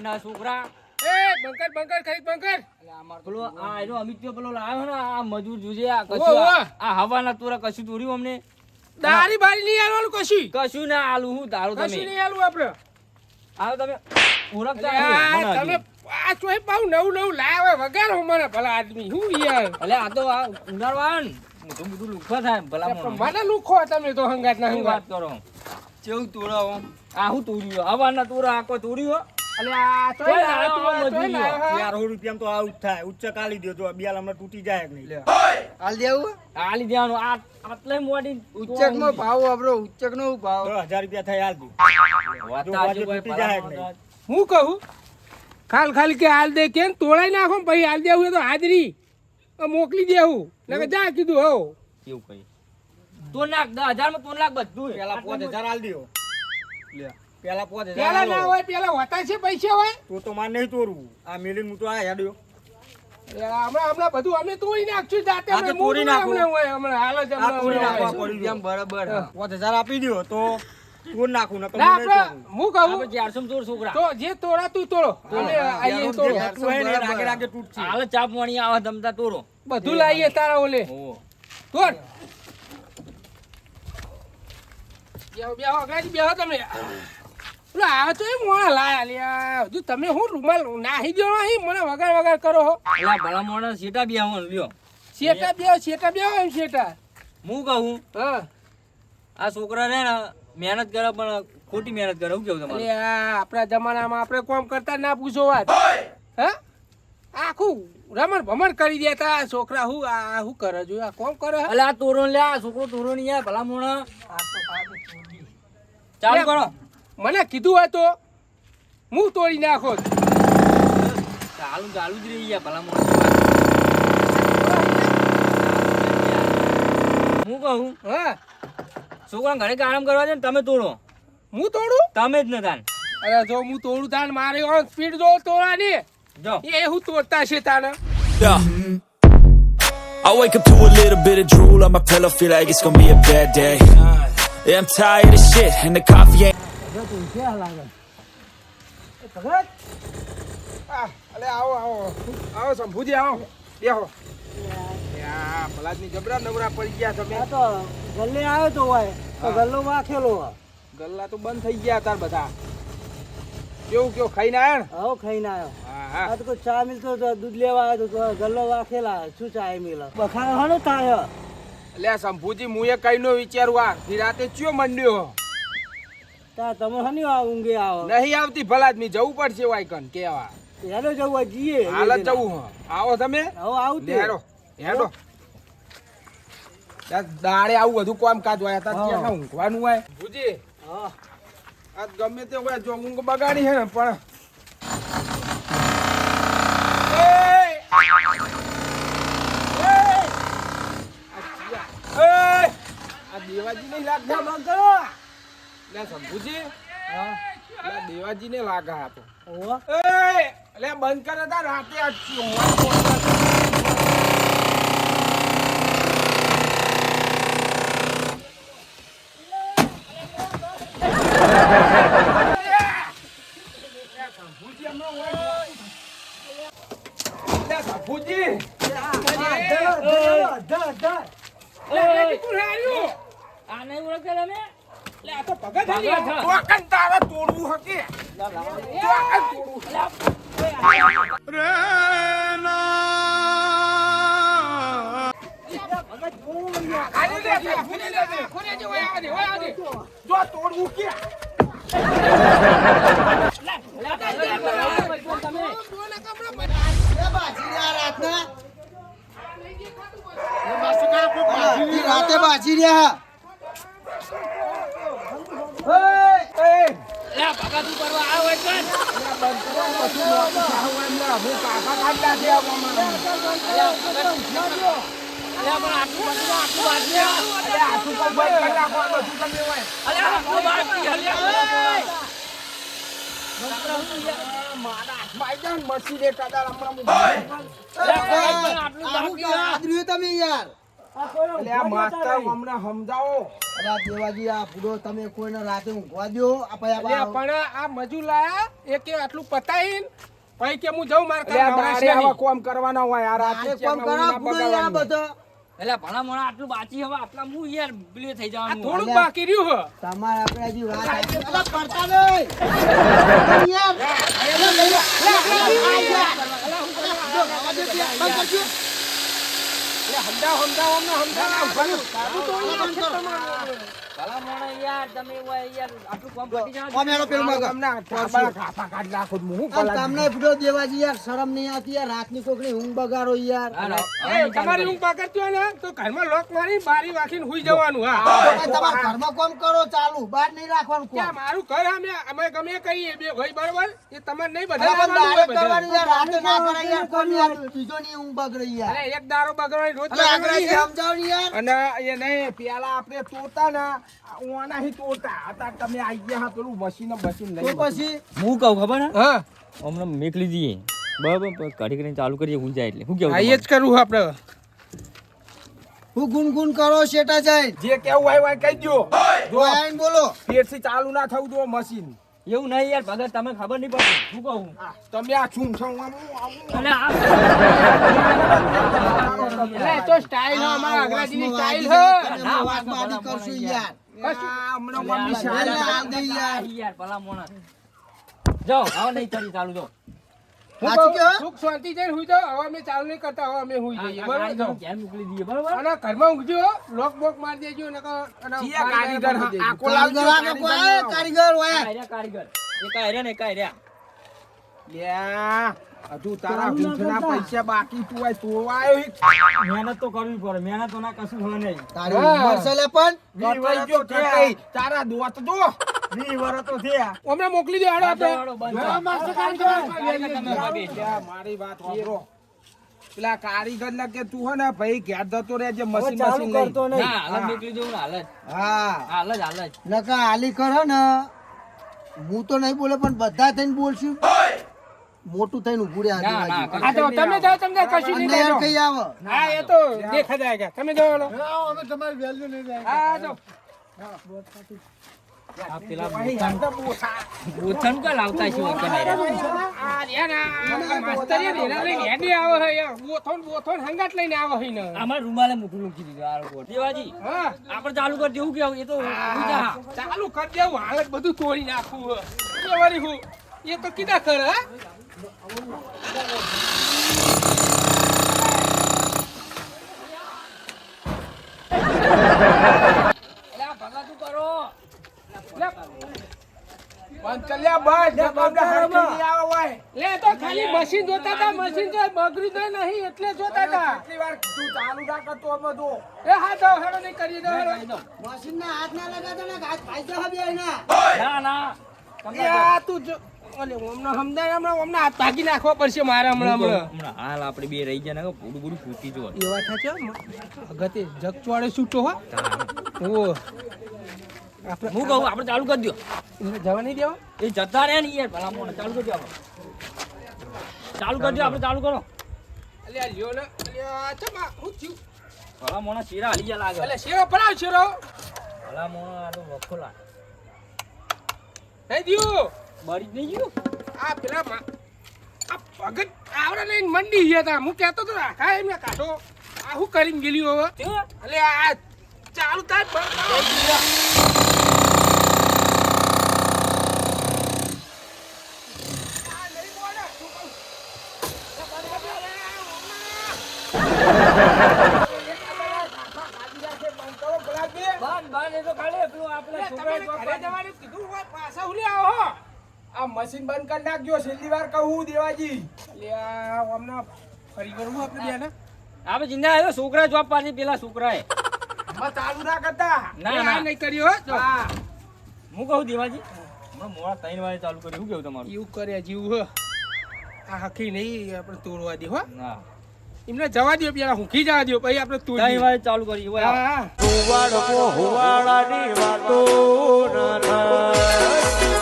ના છોકરા બંકર ખરીદ બંકર પેલો આ એનો અમિત પેલો લાવ્યો ને આ મજૂર જોજે આ કશું આ હવાના તોરા કશું તોર્યું અમને દારી બારી નહીં આલવાનું કશું ના આલુ હું તારું તમે કશું નહીં આલું આપણે આવો તમે ઓળખતા તમે આ ચોય પાઉ નવું લાવે વગાડો મને ભલા આદમી હું યાર અલે આ તો આ ઉનાળવાન મોટું બધું લુખવા થાય ભલા મને લુખો તમે તો હંગાત ના વાત કરો કેવું તોડાવો આ હું તોડ્યું હવાના તોરા આકો તોડ્યો અલે આ ચોય યાર રૂપિયા તો આઉટ થાય ઉચ્ચ કાલી દો તો બિયાલ હમણાં તૂટી જાય કે નહીં હાલ દેવું આલી દેવાનું આ આટલે મોડી ઉચ્ચક નો ભાવ આપણો ઉચ્ચક નો ભાવ 1000 રૂપિયા થાય હાલ દો તૂટી જાય કે નહીં હું કહું ખાલી કે હાલ દે કેમ તોડાઈ નાખો ને પછી હાલ દેવું તો હાજરી મોકલી દેવું નકે જા કીધું હો કેવું કઈ તો નાખ 10000 માં તો નાખ બધું પેલા 5000 હાલ દો લે પેલા 5000 પેલા ના હોય પેલા હોતા છે પૈસા હોય તો માર નહીં તોરવું આ મેલીન હું તો આ હેડ્યો હમણાં બધું અમે તોડી નાખશું જાતે આ તો તોડી નાખો. હમણાં હાલ જ આ તોડી નાખવા હમણાં પડી એમ બરાબર 5000 આપી દો તો તોડ નાખું ને ના આપણે હું કહું આપણે 400 ચોર છોકરા તો જે તોડા તું તોડો અમે આઈએ તોડો રાગે રાગે તૂટશે હાલ ચાપ વાણી આવા ધમતા તોરો બધું લાવીએ તારા ઓલે ઓ તોડ બેહો ગાડી બેહો તમે ઓલા આવે તો એ મોણા લાયા લ્યા હજુ તમે હું રૂમાલ નાહી દો નહીં મને વગાડ કરો હો એલા ભલા મોણા સીટા બી આવો લ્યો શેટા બેહો એમ શેટા હું કહું હા આ છોકરા રે ને મહેનત કરે પણ ખોટી મહેનત કરે હું કેવું તમારે અલે આ આપણા જમાનામાં આપણે કોમ કરતા ના પૂછો વાત હા આખું રમણ ભમણ કરી દેતા છોકરા હું આ શું કરે જો આ કોમ કરે અલે આ તોરો લે આ છોકરો તોરો નહીં યાર ભલા મોણા ચાલુ કરો મને કીધું હોય તો હું તોડી નાખો ચાલુ જ રહી ગયા ભલા મોણા હું કહું હા છોકરા ઘરે આરામ કરવા છે ને તમે તોડો હું તોડું તમે જ ન તાન અરે જો હું તોડું તાન મારે ઓન સ્પીડ જો તોડાની જો એ હું તોડતા છે તાને Yeah. I wake up to a little bit of drool on my pillow, feel like it's gonna be a bad day. Yeah, I'm tired of shit, and the coffee ain't. અલે આવો શંભુજી આવો બેહો યા પલાદની જબરા નવરા પડી ગયા તમે તો ગલ્લે આવ્યો તો હોય તો ગલ્લો વાખેલો ગલ્લા તો બંધ થઈ ગયા તાર બધા કેવું ખાઈને આયા ને આવો ખાઈને આવ્યો હા આ તો કોઈ ચા મિલતો તો દૂધ લેવા આવ્યો તો ગલ્લો વાખેલા શું ચા મિલ બખાડો હાલો થાય એટલે શંભુજી મુએ કઈ નો વિચારું આ રાતે ચિયો મંડ્યો તા તમે હની આ ઊંઘે આવો નહીં આવતી ભલાદમી જવું પડશે વાયકન કેવા હેલો જવું જઈએ હાલ જ જવું હ આવો તમે આવો આવતે હેડો દાડે આવું બધું કામ કાજ હોય ત્યાં ઊંઘવાનું હોય ભુજી હા આ ગમે તે હોય જો ઊંઘ બગાડી હે ને પણ આ દેવાજી નહીં લાગતા બંધ કરો લે શંભુજી લે દેવાજી ને લાગા હતો લે બંધ કરે તા રાતે આ આ નહીં ઓળખતા તમે લે આ તો ભગત હે તારા તોડવું હકે જો તોડવું કે રાતે બાજી રહ્યા તમે યાર આ કોઈનો એટલે આ ઊંઘવા માસ્તર જતા નહીં. અમને સમજાવો. અલ્યા દેવાજી આ પૂરો તમે કોઈને રાતે ઊંઘવા દ્યો આ પછી અલ્યા પણ આ મજૂર લાયા એ કે આટલું પતાઈને પછી કે હું જાઉં મારે એટલે આ કામ દાડે નવરાશ આવા નહીં. કોમ કરવાના હોય આ રાતે રાતે કોમ કરો પૂરો યાર બધો એટલે ભલા મોણા આટલું બાકી હવે આટલા હું યાર બિલે થઈ આ જવાનું થોડુંક બાકી રહ્યું હે. તમારે આપણે હજી વાત આવી. અલા પડતા નહીં યાર સમજાવો અમને સમજાવો ભલું. ભલા મોણા યાર તમે યાર આટલું કામ પતી જવાનું. કોમ હેડો પેલું મગર. તમને ઠાબા ઘાપા કાઢી નાખું છું. હું અને કલાક તમને પૂરો દેવાજી યાર શરમ નહીં આવતી યાર રાતની કોકની ઊંઘ બગાડો યાર એ તમારી ઊંઘ પકડતી હોય ને તો ઘરમાં લોક મારી બારી વાંખીને હુઈ જવાનું. હા તમે તમારા ઘરમાં કોમ કરો ચાલુ બહાર નહીં રાખવાનું કોમ ત્યાં મારું ઘર અમે ગમે કહીએ બે ભાઈ બરોબર એ તમારે નહીં અલા બધા પણ આવવાનું હોય direct બધા. કરવાની યાર રાતે ના કરાય યાર કોમ યાર બીજો ની ઊંઘ બગડે યાર અરે એક દારો બગડવાની રોજ અલા બગડવાની આગળ છે. સમજાવો ને યાર અને એ નહીં પેલા આપણે તોડતા ને ઓના હી તોડતા અત્યારે તમે આઈ ગયા હા પેલું મશીન તો લઈ પછી હું કહું ખબર ને હા હમણાં મેકલી જઈએ બરાબર કાઢી કરીને ચાલુ કરીએ હું જાય એટલે શું કેવું હા એ જ કરવું આપણે. હું ગુનગુન કરો શેટા જાય જે કેવું હોય કહી દો જો આઈને બોલો પેટથી ચાલુ ના થવું જો મશીન એવું નહીં યાર ભગત તમે ખબર નહીં પડતી શું કહું તમે આ છું છો અને આ એટલે એ તો સ્ટાઇલ હે અમારા અગ્રાજીની સ્ટાઇલ હે. તમે વાત બાડી કરશું યાર હમણાં મમ્મી અલા, શાળા આ દે યાર યાર ભલા મોણા જાઓ આવો નહીં કરી ચાલુ જાઓ સાચું કે હો? સુખ શાંતિ જઈને હુઈ જાઓ. હવે અમે ચાલુ નહીં કરતા હવે અમે હુઈ જઈએ બરોબર જાઓ. ઘેર મોકલી દઈએ બરાબર અને ઘરમાં ઊંઘજો લોક બોક મારી દેજો નકર અને ચિયા બારી કારીગર બંધ કરી આખો કારીગર લાવજો આગળ કોઈ આવે? કારીગર હોય કાયરા કારીગર એક આયરા ને એક આયરા લ્યા હજુ તારા ભૂખના પૈસા બાકી તું હોય તો આવ્યો મહેનત તો કરવી પડે મહેનત તો ના કશું હોય નહીં તારી ઉંમર છે લે પણ કટાઈ ગયો કટાઈ તારા દોત જો અમને મોકલી દો હાડો આપણે. હાડો, બંધ કરો. લ્યા, મારી વાત સાંભળો. પેલા કારીગર ને કે તું હે ને ભાઈ ઘેર જતો રહેજે મશીન ચાલુ મશીન લઈ કરતો નહીં ના હાલ જ નીકળી જવું ને હાલ જ હા હાલ જ હાલ જ નકા આલી કરો ને હું તો નહીં બોલે પણ બધા થઈને બોલશું મોટું થઈને ઉભું રહ્યા ના, ના, દેવાજી. હા તો તમે જાઓ તમને કશું નહીં અંદર યાર દેજો. કઈ આવે હા એ તો દેખા જાયગા. તમે જાઓ હાલો. હા જાઓ. આ પેલા ભાઈ, આ તો બોસા. બોથન કા લાવતા છે વખત આ રહ્યા ને, આ માસ્તરીએ ઢેરા લઈને હેડી આવે છે યાર. બોથોન હંગાત લઈને આવે છે ને. અમાર રૂમાલે મોટું લખી દીધું આ લોકો દેવાજી હા આપણે ચાલુ કરી દેવું કેવું એ તો ઊંચા. ચાલુ કરી દેવું હાલત બધું તોડી નાખવું એ વળી હું એ તો કીધા કરે હા એટલે આ ભગા તું કરો બંધ કર લ્યા, બંધ. જવાબ ના હરખી નહીં આવે હોય. લે તો ખાલી મશીન જોતા હતા મશીન તો બગડ્યું તો નહીં એટલે જોતા હતા કેટલી વાર તું ચાલુ ના કરતો અમે જો. એ હા તો હેડો નહીં કરી દો હેડો. મશીન ના હાથ ના લગાડો ને હાથ ભાઈ જવા બે એના ના ના એ આ તું જો ઓલે હમણાં સમજાય હમણાં હાથ ભાગી નાખવા પડશે મારે હમણાં હમણાં હાલ આપણે બે રહી ગયા ને પૂરું પૂરું ફૂટી જો એવા થાચે અગતે જગ ચોડે છૂટો હો ઓ આપણે હું કહું આપણે ચાલુ કરી દો એને જવા નહીં દેવા એ જતા રહ્યા ને યાર ભલા મોને ચાલુ કરી દો આપણે ચાલુ કરી દો આપણે ચાલુ કરો અલ્યા લ્યો ને અલ્યા ચમા હું થયું ભલા મોના ચીરા હાલી ગયા લાગે અલ્યા શેરો પડાવ શેરો ભલા મોના આ તો વખો લાગે નહીં દિયો બળી જ નહીં ગયું આ પેલા આ ભગત આવડે લઈને મંડી ગયા તા હું કહેતો તો રાખા એમને કાઢો આ હું કરીને ગયેલી હવે એટલે આ ચાલુ થાય બંધ બંધ એ તો ખાલી પેલું આપણે છોકરા ઘરે જવાનું કીધું હોય પાછા ઉલી આવો આ મશીન બંધ કરી નાખજો, છેલ્લી વાર કહું દેવાજી. અલ્યા હમણાં ફરી વળવું આપણે બેને આપણે જિંદા આવ્યો છોકરા જોબ પાછી પેલા છોકરાએ અમે ચાલુ ના કરતા. ના ના નહીં કર્યો હો જો. હા. હું કહું દેવાજી હમણાં મોડા 3 વાગે ચાલુ કર્યું શું કેવું તમારું એવું કરે જીવ હો આ હકી નહીં આપણે તોડવા દે હો ના એમને જવા દો પેલા હુંખી જવા દો પછી આપણે 3 તોડીએ વાગે ચાલુ કરી હોય હા હુવાડો હુવાડાની વાતો ન થાય